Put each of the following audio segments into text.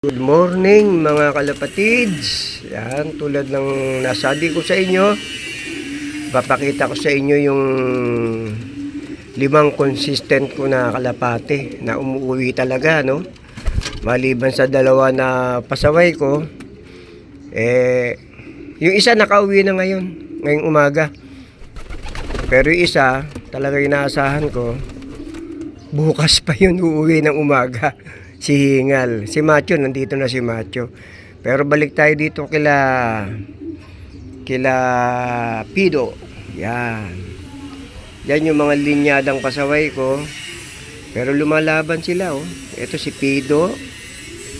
Good morning mga kalapatids. Yan, tulad ng nasabi ko sa inyo, papakita ko sa inyo yung 5 consistent ko na kalapate na umuwi talaga, no? Maliban sa 2 na pasaway ko, yung isa nakauwi na ngayong umaga. Pero yung isa, talaga inaasahan ko, bukas pa yun uuwi ng umaga. Si Hingal. Si Macho, nandito na si Macho. Pero balik tayo dito kila Pido. Yan. Yan yung mga linyadang pasaway ko. Pero lumalaban sila, oh. Ito si Pido.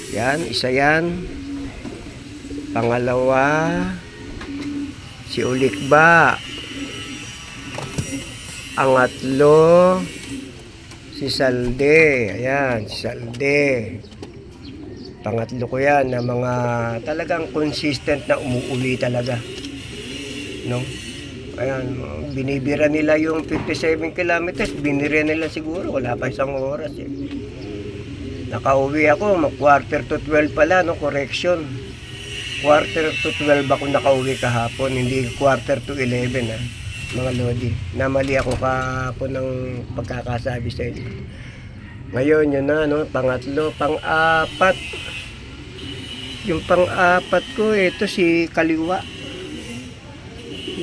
Yan, isa yan. Pangalawa, si Ulikba. Angatlo, si Salde. Ayan, si Salde. Pangatlo ko yan na mga talagang consistent na umuuli talaga. No? Ayan, binibira nila yung 57 kilometers. Binira nila siguro. Wala pa isang oras eh. Nakauwi ako, quarter to 12 pala, no? Correction. Quarter to 12 ako nakauwi kahapon. Hindi quarter to 11 ha. Mga lodi, namali ako kahapon ng pagkakasabi sa inyo. Ngayon yun na, no? Pangatlo, pang-apat. Yung pang-apat ko, ito si Kaliwa.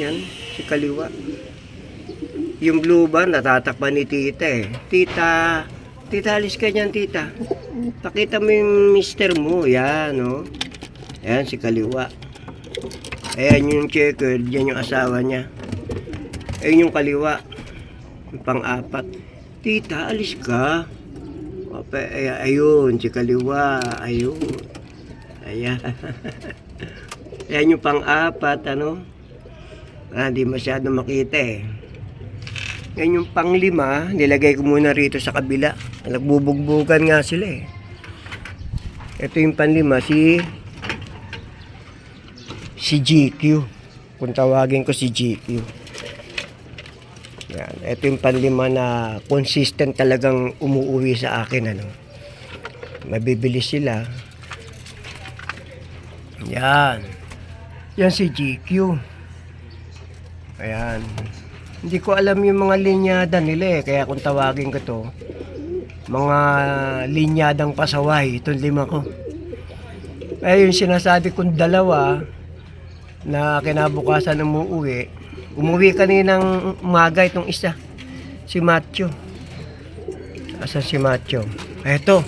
Yan, si Kaliwa. Yung blue band, natatakpan ni tita eh. Tita, alis ka dyan, tita. Pakita mo yung mister mo. Yan, no? Yan, si Kaliwa. Ayan yung checker, dyan yung asawa niya. Ayun yung Kaliwa. Yung pang-apat. Tita, alis ka. Ayun, si Kaliwa. Ayun. Ayan. Ayan yung pang-apat, ano. Hindi masyado makita eh. Yan yung pang-5. Nilagay ko muna rito sa kabila. Nagbubugbugan nga sila eh. Ito yung pang-5. Si GQ. Kung tawagin ko si GQ. Yan. Ito yung pang-5 na consistent talagang umuwi sa akin, ano. Mabibilis sila. Yan. Yan si GQ. Ayan. Hindi ko alam yung mga linyada nila eh. Kaya kung tawagin ko to, mga linyadang pasaway. Itong 5 ko. Ay yung sinasabi kong 2 na kinabukasan umuwi. Umuwi kaninang umaga itong isa. Si Macho. Asan si Macho? Eto.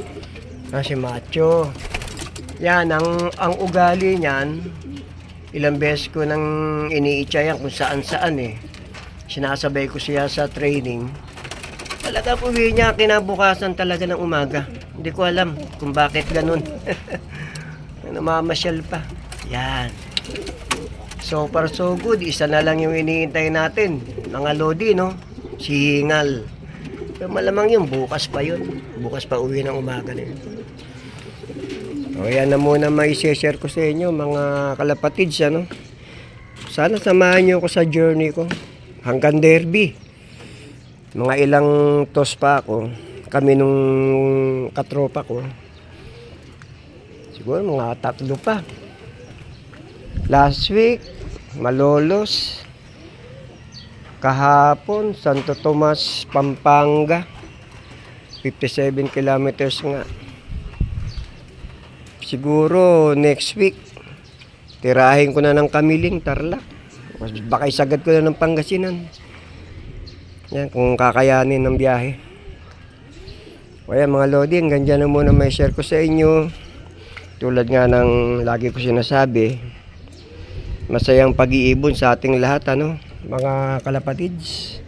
Si Macho. Yan, ang ugali niyan, ilang beses ko nang iniitsa yan kung saan-saan eh. Sinasabay ko siya sa training. Talaga uwi niya kinabukasan talaga ng umaga. Hindi ko alam kung bakit ganun. Namamasyal pa. Yan. So far so good, isa na lang yung iniintay natin, mga lodi, no? Si Hingal. Pero malamang yun, bukas pa yun. Bukas pa uwi ng umaga na yun. O yan na muna may share ko sa inyo, mga kalapatids, ano? Sana samahan nyo ko sa journey ko. Hanggang Derby. Mga ilang tos pa ako. Kami nung katropa ko. Siguro mga 3 pa. Last week, Malolos. Kahapon, Santo Tomas, Pampanga. 57 kilometers nga. Siguro next week, tirahin ko na ng Kamiling, Tarlac. Baka isagad ko na ng Pangasinan. Yan, kung kakayanin ng biyahe. Kaya mga lodi, hanggang dyan na muna may share ko sa inyo. Tulad nga ng lagi ko sinasabi, masayang pag-iibon sa ating lahat, ano, mga kalapatids.